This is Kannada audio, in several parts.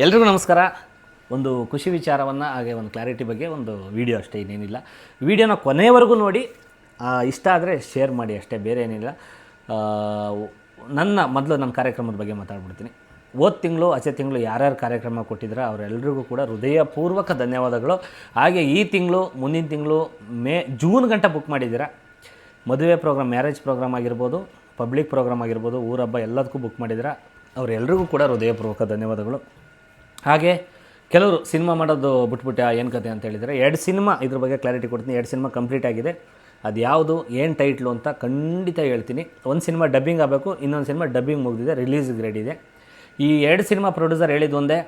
ಎಲ್ರಿಗೂ ನಮಸ್ಕಾರ. ಒಂದು ಖುಷಿ ವಿಚಾರವನ್ನು ಹಾಗೆ ಒಂದು ಕ್ಲಾರಿಟಿ ಬಗ್ಗೆ ಒಂದು ವಿಡಿಯೋ ಅಷ್ಟೇ, ಇನ್ನೇನಿಲ್ಲ. ವಿಡಿಯೋನ ಕೊನೆಯವರೆಗೂ ನೋಡಿ, ಇಷ್ಟ ಆದರೆ ಶೇರ್ ಮಾಡಿ ಅಷ್ಟೇ, ಬೇರೆ ಏನಿಲ್ಲ. ನನ್ನ ಕಾರ್ಯಕ್ರಮದ ಬಗ್ಗೆ ಮಾತಾಡ್ಬಿಡ್ತೀನಿ. ಹೋದ ತಿಂಗಳು ಆಚೆ ತಿಂಗಳು ಯಾರ್ಯಾರು ಕಾರ್ಯಕ್ರಮ ಕೊಟ್ಟಿದ್ರೆ ಅವರೆಲ್ಲರಿಗೂ ಕೂಡ ಹೃದಯಪೂರ್ವಕ ಧನ್ಯವಾದಗಳು. ಹಾಗೆ ಈ ತಿಂಗಳು ಮುಂದಿನ ತಿಂಗಳು ಜೂನ್ ಗಂಟ ಬುಕ್ ಮಾಡಿದ್ದೀರಾ. ಮದುವೆ ಪ್ರೋಗ್ರಾಮ್, ಮ್ಯಾರೇಜ್ ಪ್ರೋಗ್ರಾಮ್ ಆಗಿರ್ಬೋದು, ಪಬ್ಲಿಕ್ ಪ್ರೋಗ್ರಾಮ್ ಆಗಿರ್ಬೋದು, ಊರಬ್ಬ ಎಲ್ಲದಕ್ಕೂ ಬುಕ್ ಮಾಡಿದ್ದೀರಾ. ಅವರೆಲ್ಲರಿಗೂ ಕೂಡ ಹೃದಯಪೂರ್ವಕ ಧನ್ಯವಾದಗಳು. ಹಾಗೆ ಕೆಲವರು ಸಿನಿಮಾ ಮಾಡೋದು ಬಿಟ್ಬಿಟ್ಟು ಏನು ಕತೆ ಅಂತ ಹೇಳಿದರೆ, 2 ಸಿನಿಮಾ ಇದ್ರ ಬಗ್ಗೆ ಕ್ಲಾರಿಟಿ ಕೊಡ್ತೀನಿ. 2 ಸಿನಿಮಾ ಕಂಪ್ಲೀಟ್ ಆಗಿದೆ. ಅದು ಯಾವುದು, ಏನು ಟೈಟ್ಲು ಅಂತ ಖಂಡಿತ ಹೇಳ್ತೀನಿ. ಒಂದು ಸಿನಿಮಾ ಡಬ್ಬಿಂಗ್ ಆಗಬೇಕು, ಇನ್ನೊಂದು ಸಿನಿಮಾ ಡಬ್ಬಿಂಗ್ ಮುಗಿದಿದೆ, ರಿಲೀಸ್ಗೆ ರೆಡಿ ಇದೆ. ಈ 2 ಸಿನಿಮಾ ಪ್ರೊಡ್ಯೂಸರ್ ಹೇಳಿದ್ದು ಒಂದೇ,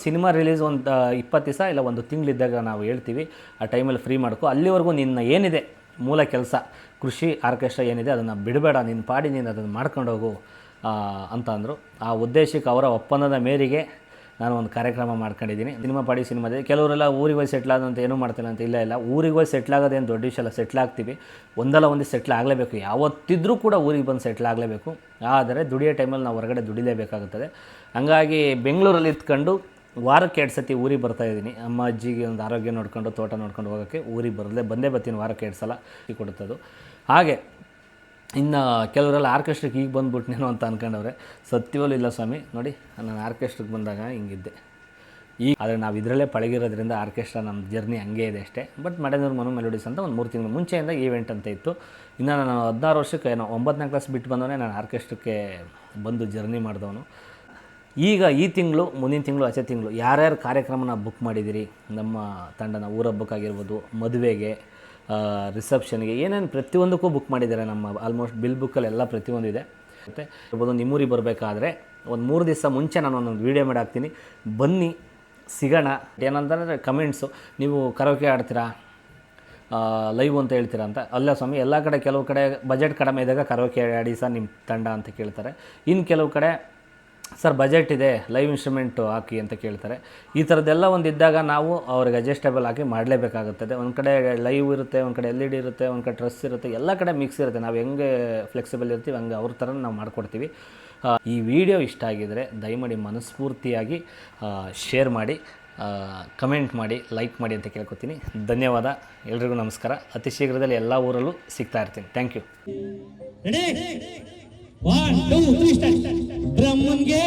ಸಿನಿಮಾ ರಿಲೀಸ್ ಒಂದು 20 ದಿವಸ ಇಲ್ಲ ಒಂದು ತಿಂಗಳಿದ್ದಾಗ ನಾವು ಹೇಳ್ತೀವಿ, ಆ ಟೈಮಲ್ಲಿ ಫ್ರೀ ಮಾಡ್ಕೊ, ಅಲ್ಲಿವರೆಗೂ ನಿನ್ನ ಏನಿದೆ ಮೂಲ ಕೆಲಸ, ಕೃಷಿ ಆರ್ಕೆಸ್ಟ್ರಾ ಏನಿದೆ ಅದನ್ನು ಬಿಡಬೇಡ, ನಿನ್ನ ಪಾಡಿ ನೀನು ಅದನ್ನು ಮಾಡ್ಕೊಂಡು ಹೋಗು ಅಂತ ಅಂದರು. ಆ ಉದ್ದೇಶಕ್ಕೆ ಅವರ ಒಪ್ಪಂದದ ಮೇರೆಗೆ ನಾನು ಒಂದು ಕಾರ್ಯಕ್ರಮ ಮಾಡ್ಕೊಂಡಿದ್ದೀನಿ. ಸಿನಿಮಾ ಪಾಡಿ ಸಿನಿಮಾದೆ. ಕೆಲವರೆಲ್ಲ ಊರಿಗೆ ಹೋಗಿ ಸೆಟ್ಲ್ ಆದಂತ ಏನೂ ಮಾಡ್ತಿಲ್ಲ ಅಂತ. ಇಲ್ಲ, ಊರಿಗೆ ಹೋಗಿ ಸೆಟ್ಲ್ ಆಗೋದೇನು ದೊಡ್ಡ ವಿಷಯ ಅಲ್ಲ. ಸೆಟ್ಲ್ ಆಗ್ತೀವಿ, ಒಂದಲ್ಲ ಒಂದು ಸೆಟ್ಲ್ ಆಗಲೇಬೇಕು. ಯಾವತ್ತಿದ್ರೂ ಕೂಡ ಊರಿಗೆ ಬಂದು ಸೆಟ್ಲ್ ಆಗಲೇಬೇಕು. ಆದರೆ ದುಡಿಯೋ ಟೈಮಲ್ಲಿ ನಾವು ಹೊರಗಡೆ ದುಡಿಲೇಬೇಕಾಗುತ್ತದೆ. ಹಂಗಾಗಿ ಬೆಂಗಳೂರಲ್ಲಿ ಇದ್ಕೊಂಡು ವಾರಕ್ಕೆ 2 ಸತಿ ಊರಿಗೆ ಬರ್ತಾಯಿದ್ದೀನಿ. ಅಮ್ಮ ಅಜ್ಜಿಗೆ ಒಂದು ಆರೋಗ್ಯ ನೋಡ್ಕೊಂಡು, ತೋಟ ನೋಡ್ಕೊಂಡು ಹೋಗೋಕ್ಕೆ ಊರಿಗೆ ಬಂದೇ ಬರ್ತೀನಿ. ವಾರಕ್ಕೆ 2 ಸಲ ಕೊಡುತ್ತದು. ಹಾಗೆ ಇನ್ನು ಕೆಲವರೆಲ್ಲ ಆರ್ಕೆಸ್ಟ್ರಿಗೆ ಈಗ ಬಂದುಬಿಟ್ನೇನೋ ಅಂತ ಅಂದ್ಕೊಂಡವ್ರೆ. ಸತ್ಯವಲ್ಲೂ ಇಲ್ಲ ಸ್ವಾಮಿ. ನೋಡಿ, ನಾನು ಆರ್ಕೆಸ್ಟ್ರಿಗೆ ಬಂದಾಗ ಹಿಂಗಿದ್ದೆ. ಆದರೆ ನಾವು ಇದರಲ್ಲೇ ಪಳಗಿರೋದ್ರಿಂದ ಆರ್ಕೆಸ್ಟ್ರಾ ನಮ್ಮ ಜರ್ನಿ ಹಂಗೆ ಇದೆ ಅಷ್ಟೇ. ಬಟ್ ಮಡೆನೂರು ಮನು ಮೆಲೋಡಿಸ್ ಅಂತ ಒಂದು 3 ತಿಂಗಳು ಮುಂಚೆಯಿಂದ ಈವೆಂಟ್ ಅಂತ ಇತ್ತು. ಇನ್ನು ನಾನು 16 ವರ್ಷಕ್ಕೆ 9ನೇ ಕ್ಲಾಸ್ ಬಿಟ್ಟು ಬಂದವನೇ ನಾನು ಆರ್ಕೆಸ್ಟ್ರಕ್ಕೆ ಬಂದು ಜರ್ನಿ ಮಾಡಿದವನು. ಈಗ ಈ ತಿಂಗಳು, ಮುಂದಿನ ತಿಂಗಳು, ಆಚೆ ತಿಂಗಳು ಯಾರ್ಯಾರು ಕಾರ್ಯಕ್ರಮನ ಬುಕ್ ಮಾಡಿದ್ದೀರಿ ನಮ್ಮ ತಂಡನ, ಊರಬ್ಬಕ್ಕಾಗಿರ್ಬೋದು, ಮದುವೆಗೆ, ರಿಸೆಪ್ಷನ್ಗೆ, ಏನೇನು ಪ್ರತಿಯೊಂದಕ್ಕೂ ಬುಕ್ ಮಾಡಿದ್ದಾರೆ. ನಮ್ಮ ಆಲ್ಮೋಸ್ಟ್ ಬಿಲ್ ಬುಕ್ಕಲ್ಲಿ ಎಲ್ಲ ಪ್ರತಿಯೊಂದು ಇದೆ. ಮತ್ತು ಇರ್ಬೋದು, ನಿಮ್ಮೂರಿಗೆ ಬರಬೇಕಾದ್ರೆ ಒಂದು 3 ದಿವಸ ಮುಂಚೆ ನಾನು ಒಂದೊಂದು ವೀಡಿಯೋ ಮಾಡಿ ಹಾಕ್ತೀನಿ, ಬನ್ನಿ ಸಿಗೋಣ. ಏನಂತಂದರೆ ಕಮೆಂಟ್ಸು, ನೀವು ಕರೋಕೆ ಆಡ್ತೀರಾ, ಲೈವ್ ಅಂತ ಹೇಳ್ತೀರಾ ಅಂತ. ಅಲ್ಲ ಸ್ವಾಮಿ, ಎಲ್ಲ ಕಡೆ ಕೆಲವು ಕಡೆ ಬಜೆಟ್ ಕಡಿಮೆ ಇದ್ದಾಗ ಕರೋಕೆ ಆಡಿ ಸರ್ ನಿಮ್ಮ ತಂಡ ಅಂತ ಕೇಳ್ತಾರೆ. ಇನ್ನು ಕೆಲವು ಕಡೆ ಸರ್ ಬಜೆಟ್ ಇದೆ, ಲೈವ್ ಇನ್ಸ್ಟ್ರೂಮೆಂಟು ಹಾಕಿ ಅಂತ ಕೇಳ್ತಾರೆ. ಈ ಥರದ್ದೆಲ್ಲ ಒಂದು ಇದ್ದಾಗ ನಾವು ಅವ್ರಿಗೆ ಅಡ್ಜಸ್ಟೇಬಲ್ ಹಾಕಿ ಮಾಡಲೇಬೇಕಾಗುತ್ತದೆ. ಒಂದು ಕಡೆ ಲೈವ್ ಇರುತ್ತೆ, ಒಂದು ಕಡೆ LED ಇರುತ್ತೆ, ಒಂದು ಕಡೆ ಡ್ರೆಸ್ ಇರುತ್ತೆ, ಎಲ್ಲ ಕಡೆ ಮಿಕ್ಸ್ ಇರುತ್ತೆ. ನಾವು ಹೆಂಗೆ ಫ್ಲೆಕ್ಸಿಬಲ್ ಇರ್ತೀವಿ ಹಂಗೆ ಅವ್ರ ಥರ ನಾವು ಮಾಡಿಕೊಡ್ತೀವಿ. ಈ ವಿಡಿಯೋ ಇಷ್ಟ ಆಗಿದರೆ ದಯಮಾಡಿ ಮನಸ್ಫೂರ್ತಿಯಾಗಿ ಶೇರ್ ಮಾಡಿ, ಕಮೆಂಟ್ ಮಾಡಿ, ಲೈಕ್ ಮಾಡಿ ಅಂತ ಕೇಳ್ಕೊತೀನಿ. ಧನ್ಯವಾದ. ಎಲ್ರಿಗೂ ನಮಸ್ಕಾರ. ಅತಿ ಶೀಘ್ರದಲ್ಲಿ ಎಲ್ಲ ಊರಲ್ಲೂ ಸಿಗ್ತಾ ಇರ್ತೀನಿ. Thank you. 1 2 3 ಸ್ಟಾರ್ಟ್. ಬ್ರಹ್ಮನ್ಗೆ